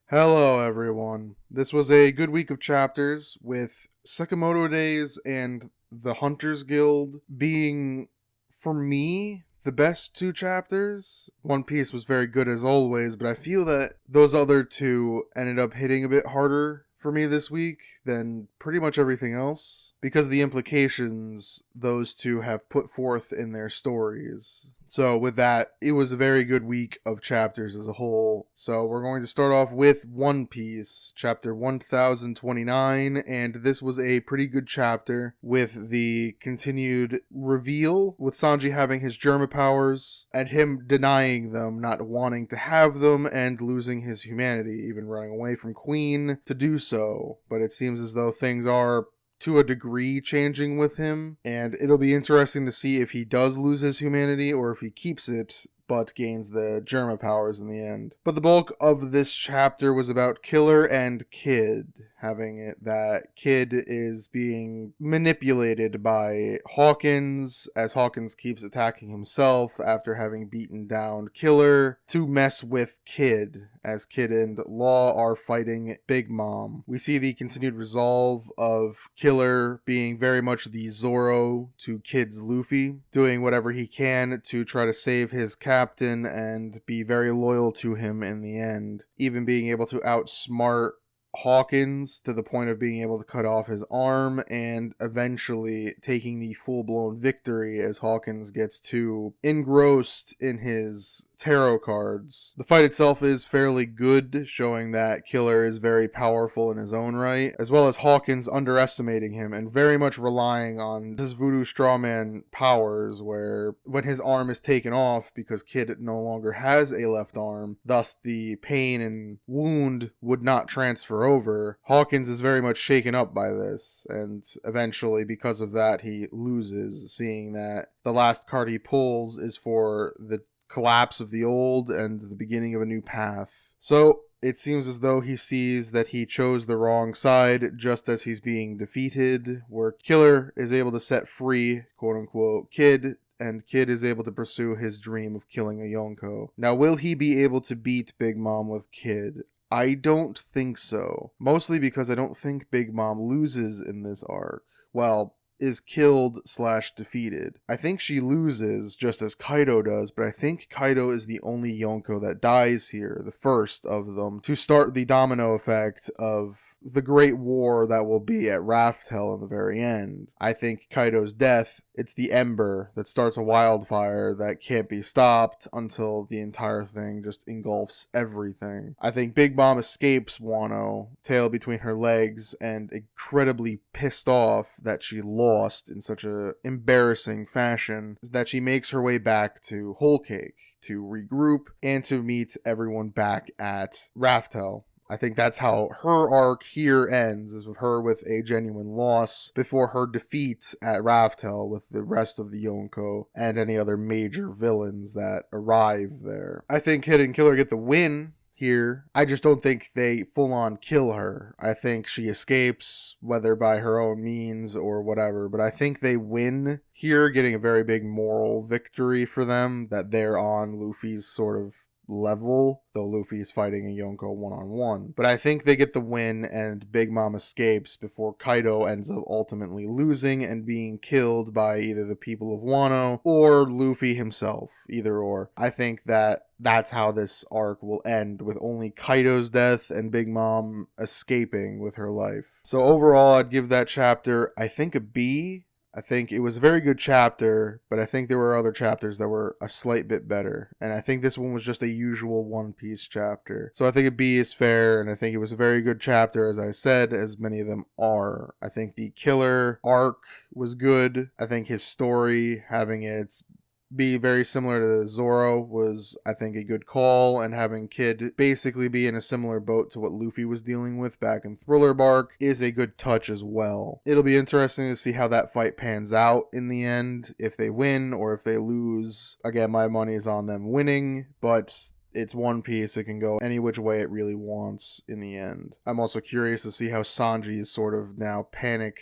Hello, everyone. This was a good week of chapters with Sakamoto Days and the Hunters Guild being, for me, the best two chapters. One Piece was very good as always, but I feel that those other two ended up hitting a bit harder for me this week than pretty much everything else because of the implications those two have put forth in their stories. So, with that, it was a very good week of chapters as a whole. So, we're going to start off with One Piece, chapter 1029, and this was a pretty good chapter with the continued reveal with Sanji having his Germa powers and him denying them, not wanting to have them, and losing his humanity, even running away from Queen to do so. But it seems as though things are to a degree changing with him, and it'll be interesting to see if he does lose his humanity or if he keeps it but gains the Germa powers in the end. But the bulk of this chapter was about Killer and Kid, having it that Kid is being manipulated by Hawkins as Hawkins keeps attacking himself after having beaten down Killer to mess with Kid as Kid and Law are fighting Big Mom. We see the continued resolve of Killer being very much the Zoro to Kid's Luffy, doing whatever he can to try to save his captain and be very loyal to him in the end, even being able to outsmart Hawkins to the point of being able to cut off his arm and eventually taking the full-blown victory as Hawkins gets too engrossed in his tarot cards. The fight itself is fairly good, showing that Killer is very powerful in his own right, as well as Hawkins underestimating him and very much relying on his voodoo strawman powers, where when his arm is taken off because Kid no longer has a left arm, thus the pain and wound would not transfer over. Hawkins is very much shaken up by this, and eventually because of that he loses, seeing that the last card he pulls is for the collapse of the old and the beginning of a new path. So it seems as though he sees that he chose the wrong side just as he's being defeated, where Killer is able to set free, quote unquote, Kid, and Kid is able to pursue his dream of killing a Yonko. Now, will he be able to beat Big Mom with Kid? I don't think so. Mostly because I don't think Big Mom loses in this arc. Well, is killed slash defeated. I think she loses just as Kaido does, but I think Kaido is the only Yonko that dies here, the first of them, to start the domino effect of the great war that will be at Raftel in the very end. I think Kaido's death, it's the ember that starts a wildfire that can't be stopped until the entire thing just engulfs everything. I think Big Mom escapes Wano, tail between her legs, and incredibly pissed off that she lost in such a embarrassing fashion that she makes her way back to Whole Cake to regroup and to meet everyone back at Raftel. I think that's how her arc here ends, is with her with a genuine loss before her defeat at Raftel with the rest of the Yonko and any other major villains that arrive there. I think Kid and Killer get the win here. I just don't think they full on kill her. I think she escapes, whether by her own means or whatever, but I think they win here, getting a very big moral victory for them, that they're on Luffy's sort of level, though Luffy is fighting a Yonko one-on-one. But I think they get the win and Big Mom escapes before Kaido ends up ultimately losing and being killed by either the people of Wano or Luffy himself, either or. I think that that's how this arc will end, with only Kaido's death and Big Mom escaping with her life. So overall, I'd give that chapter, I think, a B. I think it was a very good chapter, but I think there were other chapters that were a slight bit better. And I think this one was just a usual One Piece chapter. So I think a B is fair, and I think it was a very good chapter, as I said, as many of them are. I think the Killer arc was good. I think his story, having its be very similar to Zoro, was, I think, a good call, and having Kid basically be in a similar boat to what Luffy was dealing with back in Thriller Bark is a good touch as well. It'll be interesting to see how that fight pans out in the end, if they win or if they lose. Again, my money is on them winning, but it's One Piece. It can go any which way it really wants in the end. I'm also curious to see how Sanji's sort of now panic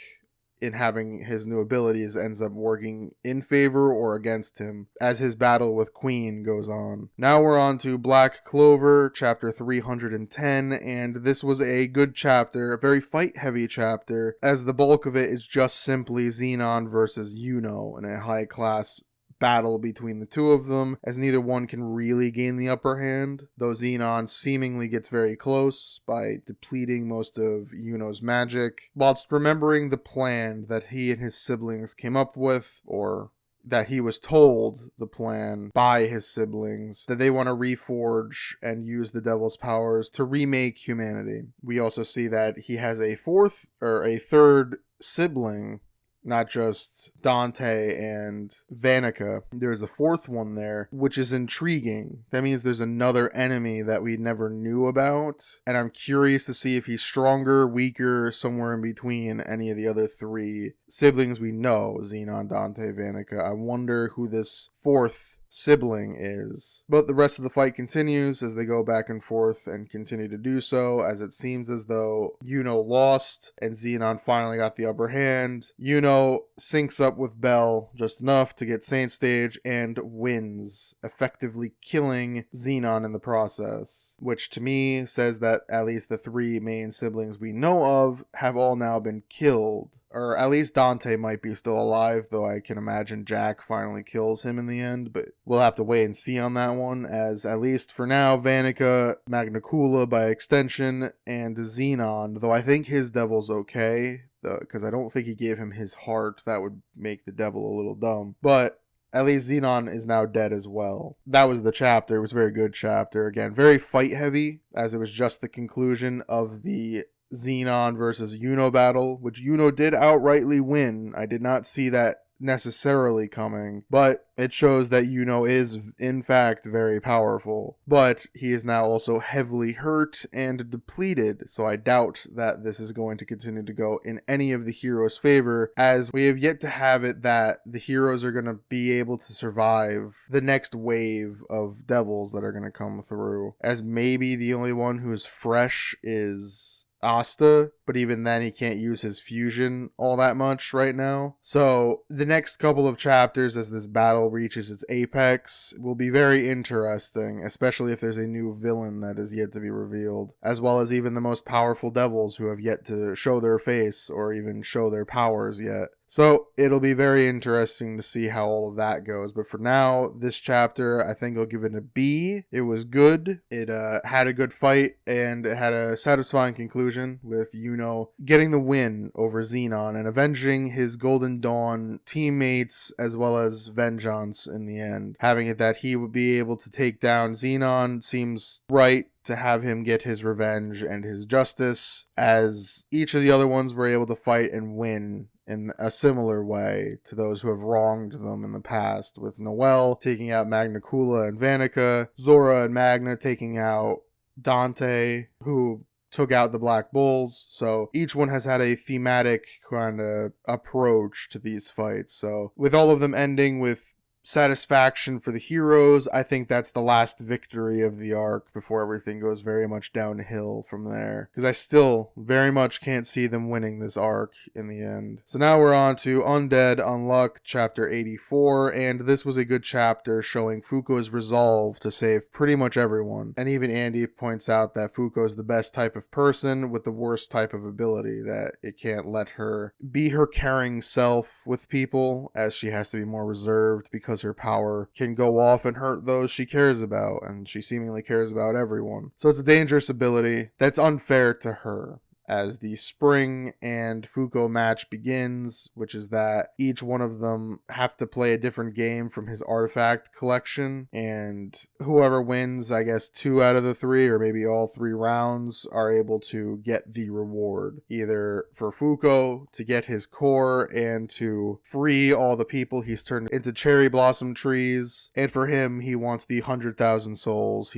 in having his new abilities ends up working in favor or against him as his battle with Queen goes on. Now we're on to Black Clover, chapter 310, and this was a good chapter, a very fight-heavy chapter, as the bulk of it is just simply Xenon versus Yuno in a high-class battle between the two of them, as neither one can really gain the upper hand, though Xenon seemingly gets very close by depleting most of Yuno's magic, whilst remembering the plan that he and his siblings came up with, or that he was told the plan by his siblings, that they want to reforge and use the devil's powers to remake humanity. We also see that he has a third sibling, not just Dante and Vanica. There's a fourth one there, which is intriguing. That means there's another enemy that we never knew about, and I'm curious to see if he's stronger, weaker, somewhere in between any of the other three siblings we know, Xenon, Dante, Vanica. I wonder who this fourth sibling is. But the rest of the fight continues as they go back and forth and continue to do so, as it seems as though Yuno lost and Xenon finally got the upper hand. Yuno syncs up with Bell just enough to get Saint Stage and wins, effectively killing Xenon in the process, which to me says that at least the three main siblings we know of have all now been killed. Or at least Dante might be still alive, though I can imagine Jack finally kills him in the end, but we'll have to wait and see on that one, as at least for now, Vanica, Magnacula by extension, and Xenon, though I think his devil's okay, because I don't think he gave him his heart. That would make the devil a little dumb. But at least Xenon is now dead as well. That was the chapter. It was a very good chapter. Again, very fight heavy, as it was just the conclusion of the Xenon versus Yuno battle, which Yuno did outrightly win. I did not see that necessarily coming, but it shows that Yuno is in fact very powerful. But he is now also heavily hurt and depleted, so I doubt that this is going to continue to go in any of the heroes' favor, as we have yet to have it that the heroes are going to be able to survive the next wave of devils that are going to come through, as maybe the only one who's fresh is Asta, but even then he can't use his fusion all that much right now. So the next couple of chapters, as this battle reaches its apex, will be very interesting, especially if there's a new villain that is yet to be revealed, as well as even the most powerful devils who have yet to show their face or even show their powers yet. So it'll be very interesting to see how all of that goes. But for now, this chapter, I think I'll give it a B. It was good. It had a good fight, and it had a satisfying conclusion with Yuno getting the win over Xenon and avenging his Golden Dawn teammates, as well as Vengeance in the end. Having it that he would be able to take down Xenon seems right, to have him get his revenge and his justice, as each of the other ones were able to fight and win in a similar way to those who have wronged them in the past, with Noelle taking out Magnacula and Vanica, Zora and Magna taking out Dante, who took out the Black Bulls. So each one has had a thematic kind of approach to these fights. So with all of them ending with satisfaction for the heroes, I think that's the last victory of the arc before everything goes very much downhill from there, because I still very much can't see them winning this arc in the end. So now we're on to Undead Unluck, chapter 84, and this was a good chapter showing Fuko's resolve to save pretty much everyone. And even Andy points out that Fuko is the best type of person with the worst type of ability, that it can't let her be her caring self with people, as she has to be more reserved because her power can go off and hurt those she cares about, and she seemingly cares about everyone. So it's a dangerous ability that's unfair to her. As the Spring and Fuko match begins, which is that each one of them have to play a different game from his artifact collection, and whoever wins, I guess 2 out of the 3, or maybe all 3 rounds, are able to get the reward. Either for Fuko to get his core and to free all the people he's turned into cherry blossom trees, and for him, he wants the 100,000 souls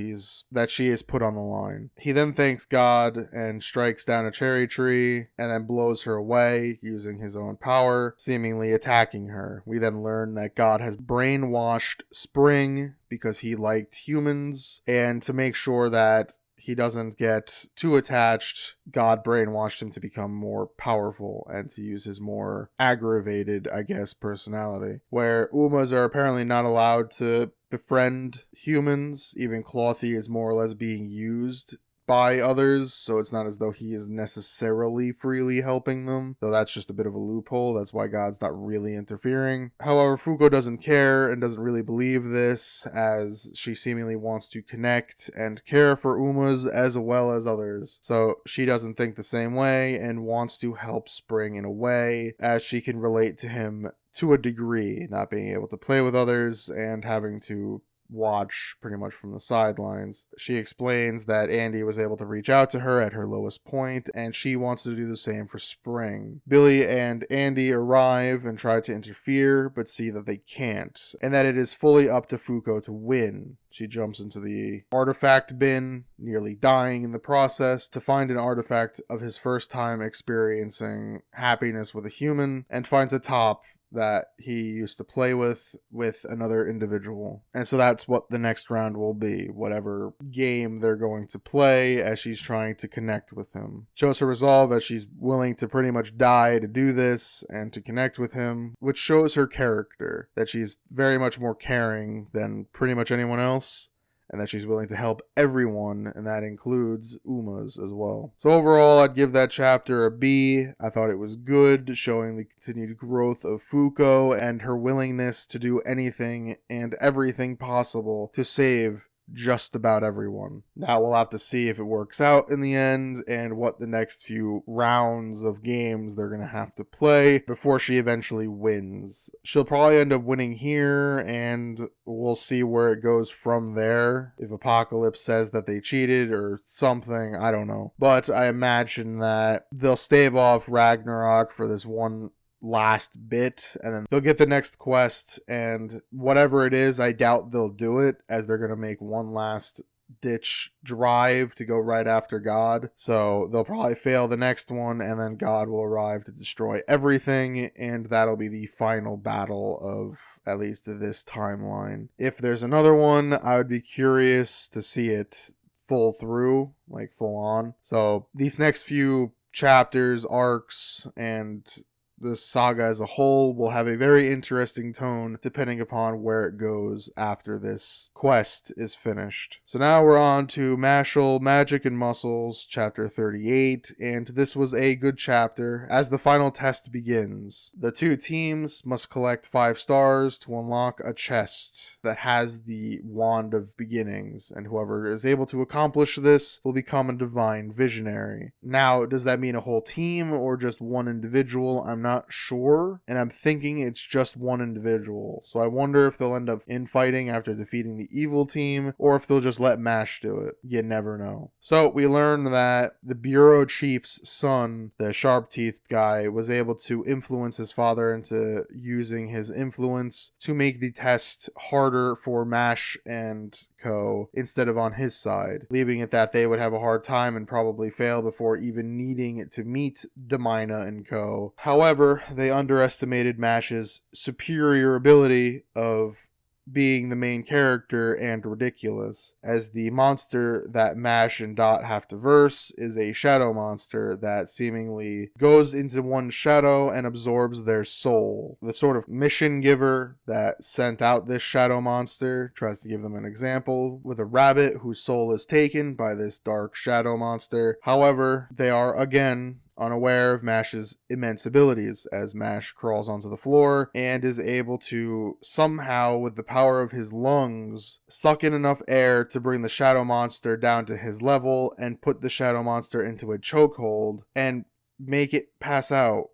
that she has put on the line. He then thanks God and strikes down a cherry tree and then blows her away using his own power, seemingly attacking her. We then learn that God has brainwashed Spring because he liked humans, and to make sure that he doesn't get too attached, God brainwashed him to become more powerful and to use his more aggravated, I guess, personality. Where Umas are apparently not allowed to befriend humans. Even Clothy is more or less being used by others, so it's not as though he is necessarily freely helping them, though that's just a bit of a loophole. That's why God's not really interfering. However, Fuko doesn't care and doesn't really believe this, as she seemingly wants to connect and care for Umas as well as others. So she doesn't think the same way and wants to help Spring in a way, as she can relate to him to a degree, not being able to play with others and having to watch pretty much from the sidelines. She explains that Andy was able to reach out to her at her lowest point, and she wants to do the same for Spring. Billy and Andy arrive and try to interfere, but see that they can't, and that it is fully up to Fuko to win. She jumps into the artifact bin, nearly dying in the process, to find an artifact of his first time experiencing happiness with a human, and finds a top that he used to play with another individual. And so that's what the next round will be, whatever game they're going to play, as she's trying to connect with him. Shows her resolve, as she's willing to pretty much die to do this and to connect with him, which shows her character, that she's very much more caring than pretty much anyone else, and that she's willing to help everyone, and that includes Umas as well. So overall, I'd give that chapter a B. I thought it was good, showing the continued growth of Fuko and her willingness to do anything and everything possible to save just about everyone. Now we'll have to see if it works out in the end and what the next few rounds of games they're going to have to play before she eventually wins. She'll probably end up winning here, and we'll see where it goes from there. If Apocalypse says that they cheated or something, I don't know. But I imagine that they'll stave off Ragnarok for this one last bit, and then they'll get the next quest, and whatever it is, I doubt they'll do it, as they're going to make one last ditch drive to go right after God. So they'll probably fail the next one, and then God will arrive to destroy everything, and that'll be the final battle of at least this timeline. If there's another one, I would be curious to see it full through, like full on. So these next few chapters, arcs, and the saga as a whole will have a very interesting tone depending upon where it goes after this quest is finished. So now we're on to Mashle, Magic and Muscles, chapter 38, and this was a good chapter as the final test begins. The two teams must collect 5 stars to unlock a chest that has the Wand of Beginnings, and whoever is able to accomplish this will become a Divine Visionary. Now, does that mean a whole team or just one individual? I'm not sure, and I'm thinking it's just one individual. So I wonder if they'll end up infighting after defeating the evil team, or if they'll just let Mash do it. You never know. So we learn that the bureau chief's son, the sharp-teethed guy, was able to influence his father into using his influence to make the test harder for Mash and Co. instead of on his side, leaving it that they would have a hard time and probably fail before even needing to meet Demina and Co. However, they underestimated Mash's superior ability of being the main character and ridiculous, as the monster that Mash and Dot have to verse is a shadow monster that seemingly goes into one's shadow and absorbs their soul. The sort of mission giver that sent out this shadow monster tries to give them an example with a rabbit whose soul is taken by this dark shadow monster. However, they are again unaware of Mash's immense abilities, as Mash crawls onto the floor and is able to somehow, with the power of his lungs, suck in enough air to bring the shadow monster down to his level and put the shadow monster into a chokehold and make it pass out,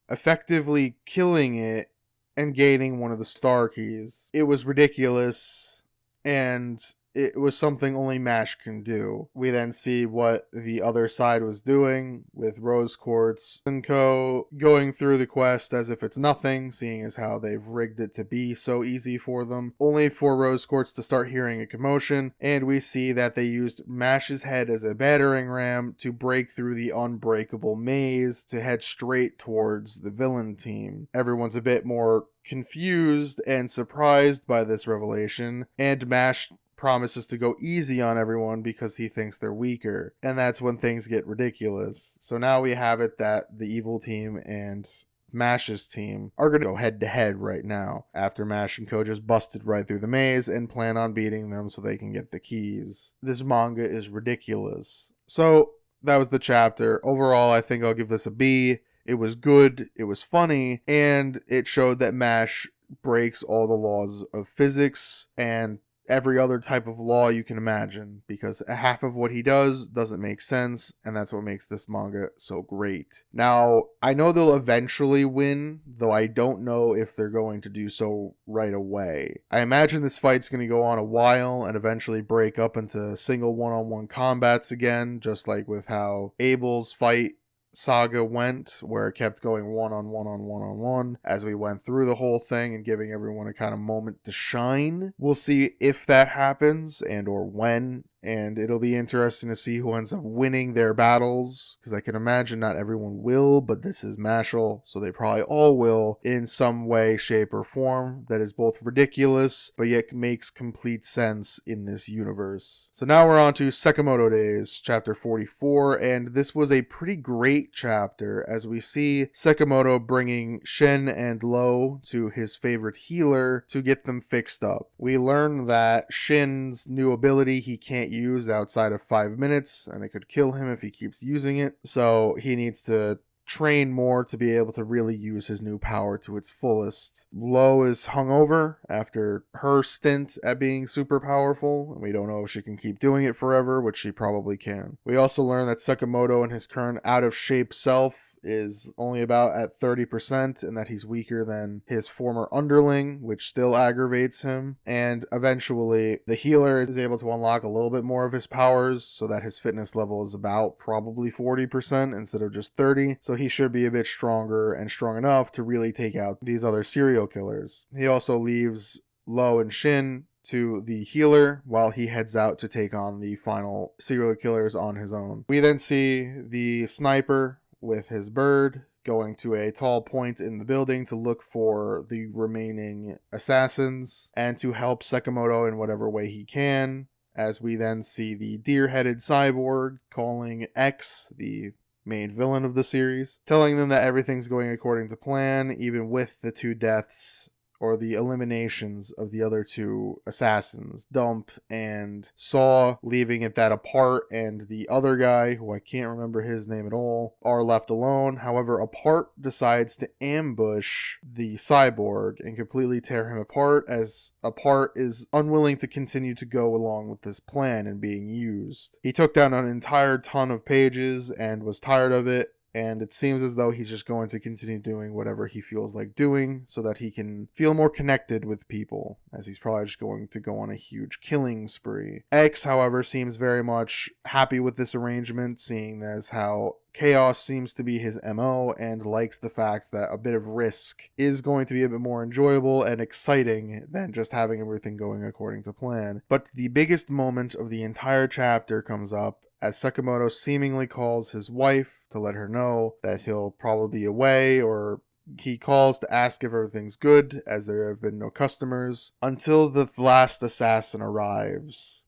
effectively killing it and gaining one of the star keys. It was ridiculous, and it was something only Mash can do. We then see what the other side was doing, with Rose Quartz and Co. going through the quest as if it's nothing, seeing as how they've rigged it to be so easy for them, only for Rose Quartz to start hearing a commotion, and we see that they used Mash's head as a battering ram to break through the unbreakable maze to head straight towards the villain team. Everyone's a bit more confused and surprised by this revelation, and Mash promises to go easy on everyone because he thinks they're weaker. And that's when things get ridiculous. So now we have it that the evil team and MASH's team are going to go head to head right now after MASH and Co. just busted right through the maze and plan on beating them so they can get the keys. This manga is ridiculous. So that was the chapter. Overall, I think I'll give this a B. It was good, it was funny, and it showed that MASH breaks all the laws of physics and every other type of law you can imagine, because half of what he does doesn't make sense, and that's what makes this manga so great. Now, I know they'll eventually win, though I don't know if they're going to do so right away. I imagine this fight's going to go on a while and eventually break up into single one-on-one combats again, just like with how Abel's fight saga went, where it kept going one-on-one as we went through the whole thing and giving everyone a kind of moment to shine. We'll see if that happens and or when, and it'll be interesting to see who ends up winning their battles, because I can imagine not everyone will, but this is Mashal, so they probably all will in some way, shape, or form that is both ridiculous, but yet makes complete sense in this universe. So now we're on to Sekimoto Days, chapter 44, and this was a pretty great chapter as we see Sekimoto bringing Shin and Lo to his favorite healer to get them fixed up. We learn that Shin's new ability he can't use outside of 5 minutes, and it could kill him if he keeps using it, so he needs to train more to be able to really use his new power to its fullest. Lo is hungover after her stint at being super powerful, and we don't know if she can keep doing it forever, which she probably can. We also learn that Sekimoto in his current out-of-shape self is only about at 30%, and that he's weaker than his former underling, which still aggravates him. And eventually the healer is able to unlock a little bit more of his powers so that his fitness level is about probably 40% instead of just 30, so he should be a bit stronger and strong enough to really take out these other serial killers. He also leaves Lo and Shin to the healer while he heads out to take on the final serial killers on his own. We then see the sniper with his bird going to a tall point in the building to look for the remaining assassins and to help Sekimoto in whatever way he can, as we then see the deer-headed cyborg calling X, the main villain of the series, telling them that everything's going according to plan, even with the 2 deaths or the eliminations of the other 2 assassins, Dump and Saw, leaving it that Apart and the other guy, who I can't remember his name at all, are left alone. However, Apart decides to ambush the cyborg and completely tear him apart, as Apart is unwilling to continue to go along with this plan and being used. He took down an entire ton of pages and was tired of it, and it seems as though he's just going to continue doing whatever he feels like doing so that he can feel more connected with people, as he's probably just going to go on a huge killing spree. X, however, seems very much happy with this arrangement, seeing as how chaos seems to be his MO, and likes the fact that a bit of risk is going to be a bit more enjoyable and exciting than just having everything going according to plan. But the biggest moment of the entire chapter comes up as Sekimoto seemingly calls his wife to let her know that he'll probably be away, or he calls to ask if everything's good, as there have been no customers, until the last assassin arrives.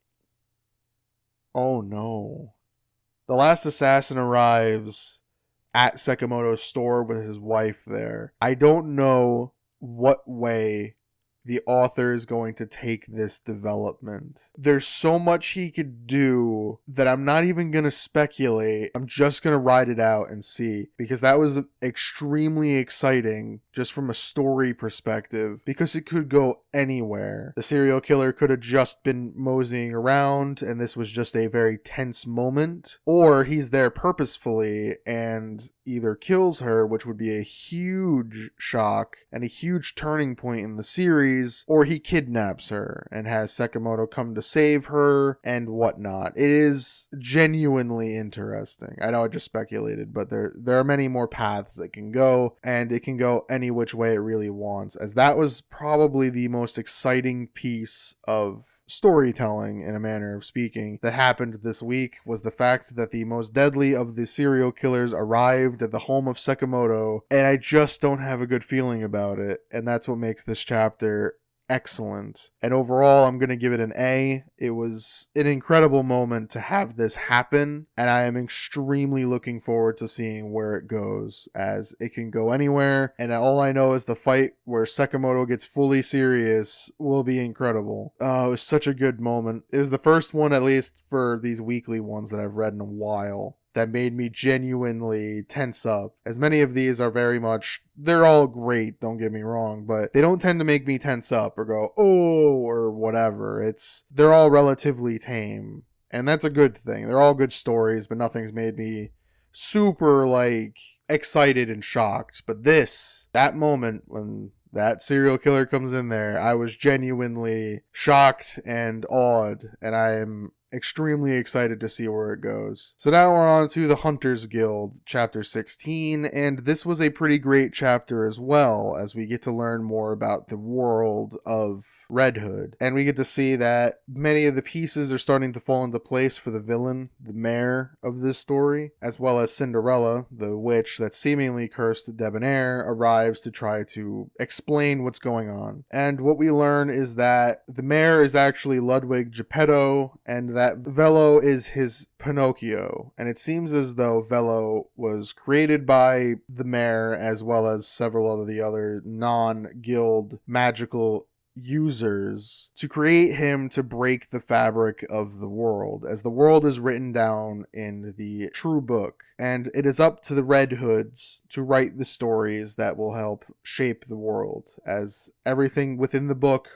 Oh no. The last assassin arrives at Sekimoto's store with his wife there. I don't know what way the author is going to take this development. There's so much he could do that I'm not even going to speculate. I'm just going to ride it out and see, because that was extremely exciting just from a story perspective, because it could go anywhere. The serial killer could have just been moseying around and this was just a very tense moment, or he's there purposefully and either kills her, which would be a huge shock and a huge turning point in the series, or he kidnaps her and has Sekimoto come to save her and whatnot. It is genuinely interesting. I know I just speculated, but there are many more paths it can go, and it can go any which way it really wants, as that was probably the most exciting piece of storytelling, in a manner of speaking, that happened this week, was the fact that the most deadly of the serial killers arrived at the home of Sekimoto, and I just don't have a good feeling about it, and that's what makes this chapter excellent. And overall, I'm going to give it an A. It was an incredible moment to have this happen, and I am extremely looking forward to seeing where it goes, as it can go anywhere, and all I know is the fight where Sakamoto gets fully serious will be incredible. It was such a good moment. It was the first one, at least for these weekly ones, that I've read in a while that made me genuinely tense up. As many of these are very much, they're all great, don't get me wrong, but they don't tend to make me tense up or go, oh, or whatever. They're all relatively tame. And that's a good thing. They're all good stories, but nothing's made me super, excited and shocked. But that moment when that serial killer comes in there, I was genuinely shocked and awed, and I am extremely excited to see where it goes. So now we're on to the Hunters Guild, chapter 16, and this was a pretty great chapter as well, as we get to learn more about the world of Red Hood, and we get to see that many of the pieces are starting to fall into place for the villain, the mayor of this story, as well as Cinderella, the witch that seemingly cursed Debonair, arrives to try to explain what's going on. And what we learn is that the mayor is actually Ludwig Geppetto, and that Velo is his Pinocchio, and it seems as though Velo was created by the mayor as well as several of the other non-guild magical users to create him to break the fabric of the world, as the world is written down in the true book, and it is up to the Red Hoods to write the stories that will help shape the world, as everything within the book,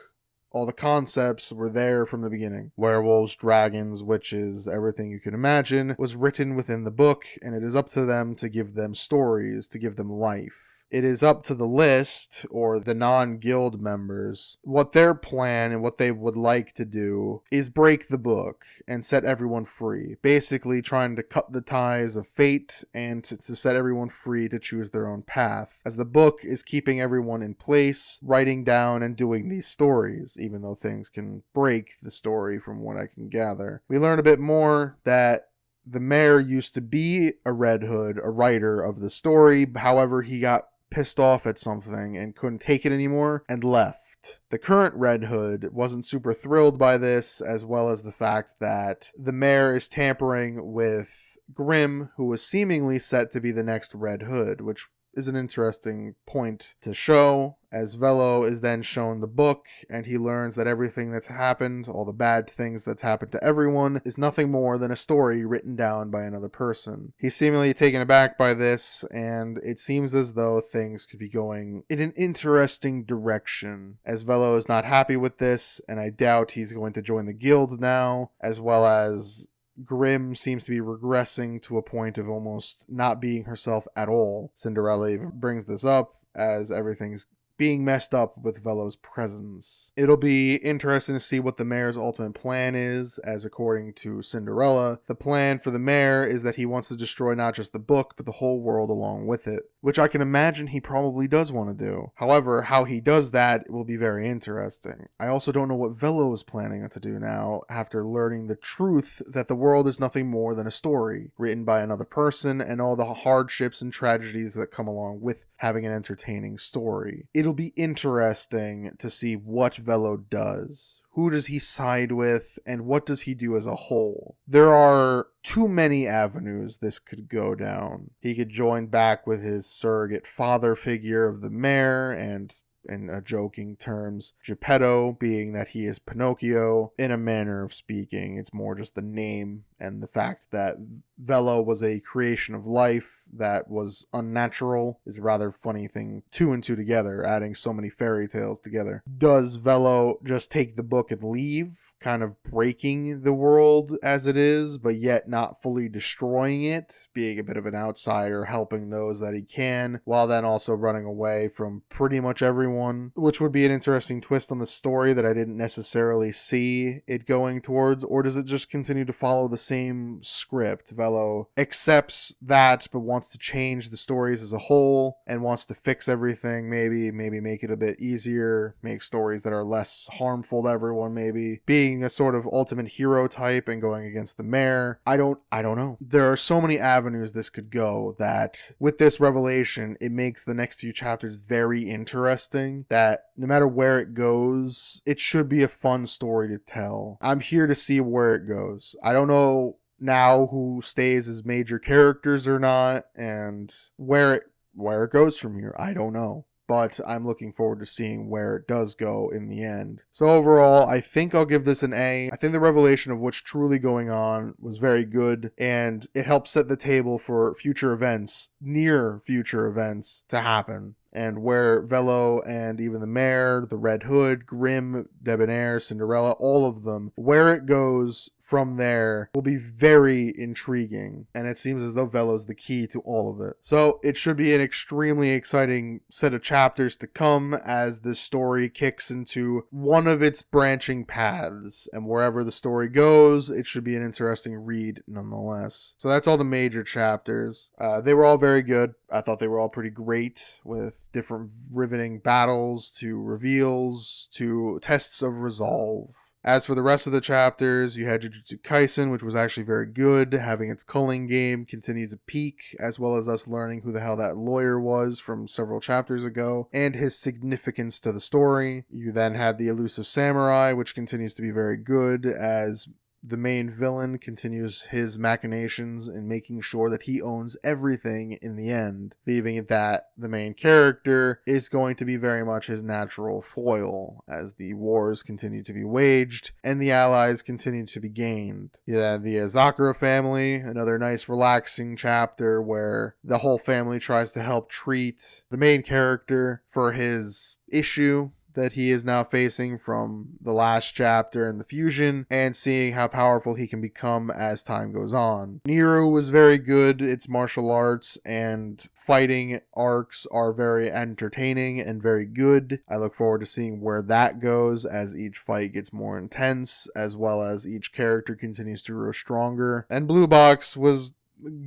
all the concepts were there from the beginning. Werewolves, dragons, witches, everything you can imagine was written within the book, and it is up to them to give them stories, to give them life. It is up to the list, or the non-guild members, what their plan and what they would like to do is break the book and set everyone free. Basically trying to cut the ties of fate and to set everyone free to choose their own path, as the book is keeping everyone in place, writing down and doing these stories, even though things can break the story from what I can gather. We learn a bit more that the mayor used to be a Red Hood, a writer of the story. However, he got pissed off at something and couldn't take it anymore and left. The current Red Hood wasn't super thrilled by this, as well as the fact that the mayor is tampering with Grimm, who was seemingly set to be the next Red Hood, which is an interesting point to show, as Velo is then shown the book, and he learns that everything that's happened, all the bad things that's happened to everyone, is nothing more than a story written down by another person. He's seemingly taken aback by this, and it seems as though things could be going in an interesting direction, as Velo is not happy with this, and I doubt he's going to join the guild now, as well as Grimm seems to be regressing to a point of almost not being herself at all. Cinderella even brings this up, as everything's being messed up with Velo's presence. It'll be interesting to see what the mayor's ultimate plan is, as according to Cinderella, the plan for the mayor is that he wants to destroy not just the book, but the whole world along with it, which I can imagine he probably does want to do. However, how he does that will be very interesting. I also don't know what Velo is planning to do now, after learning the truth that the world is nothing more than a story, written by another person, and all the hardships and tragedies that come along with having an entertaining story. It'll be interesting to see what Velo does. Who does he side with, and what does he do as a whole? There are too many avenues this could go down. He could join back with his surrogate father figure of the mayor, and in a joking terms, Geppetto, being that he is Pinocchio. In a manner of speaking, it's more just the name and the fact that Velo was a creation of life that was unnatural is a rather funny thing. Two and two together, adding so many fairy tales together. Does Velo just take the book and leave, kind of breaking the world as it is, but yet not fully destroying it, being a bit of an outsider, helping those that he can, while then also running away from pretty much everyone, which would be an interesting twist on the story that I didn't necessarily see it going towards? Or does it just continue to follow the same script? Velo accepts that, but wants to change the stories as a whole, and wants to fix everything, maybe make it a bit easier, make stories that are less harmful to everyone, maybe. Being being a sort of ultimate hero type and going against the mayor. I don't know. There are so many avenues this could go that with this revelation, it makes the next few chapters very interesting, that no matter where it goes, it should be a fun story to tell. I'm here to see where it goes. I don't know now who stays as major characters or not, and where it goes from here. I don't know. But I'm looking forward to seeing where it does go in the end. So overall, I think I'll give this an A. I think the revelation of what's truly going on was very good, and it helps set the table for future events, near future events, to happen. And where Velo and even the mayor, the Red Hood, Grimm, Debonair, Cinderella, all of them, where it goes from there will be very intriguing, and it seems as though Velo's the key to all of it. So it should be an extremely exciting set of chapters to come as this story kicks into one of its branching paths, and wherever the story goes, it should be an interesting read nonetheless. So that's all the major chapters. They were all very good. I thought they were all pretty great, with different riveting battles to reveals to tests of resolve. As for the rest of the chapters, you had Jujutsu Kaisen, which was actually very good, having its culling game continue to peak, as well as us learning who the hell that lawyer was from several chapters ago, and his significance to the story. You then had the Elusive Samurai, which continues to be very good, as the main villain continues his machinations in making sure that he owns everything in the end, leaving it that the main character is going to be very much his natural foil as the wars continue to be waged and the allies continue to be gained. Yeah, the Azakura family, another nice relaxing chapter where the whole family tries to help treat the main character for his issue that he is now facing from the last chapter in the fusion, and seeing how powerful he can become as time goes on. Niru was very good. Its martial arts and fighting arcs are very entertaining and very good. I look forward to seeing where that goes as each fight gets more intense, as well as each character continues to grow stronger. And Blue Box was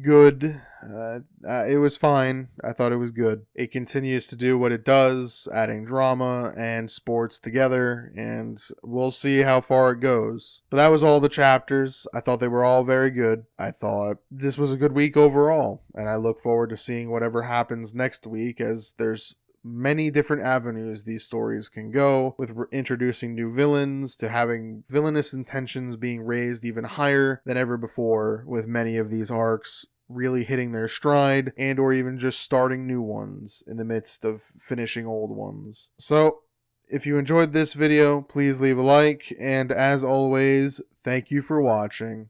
good. It was fine. I thought it was good. It continues to do what it does, adding drama and sports together, and we'll see how far it goes. But that was all the chapters. I thought they were all very good. I thought this was a good week overall, and I look forward to seeing whatever happens next week, as there's many different avenues these stories can go, with introducing new villains to having villainous intentions being raised even higher than ever before, with many of these arcs really hitting their stride, and or even just starting new ones in the midst of finishing old ones. So if you enjoyed this video, please leave a like, and as always, thank you for watching.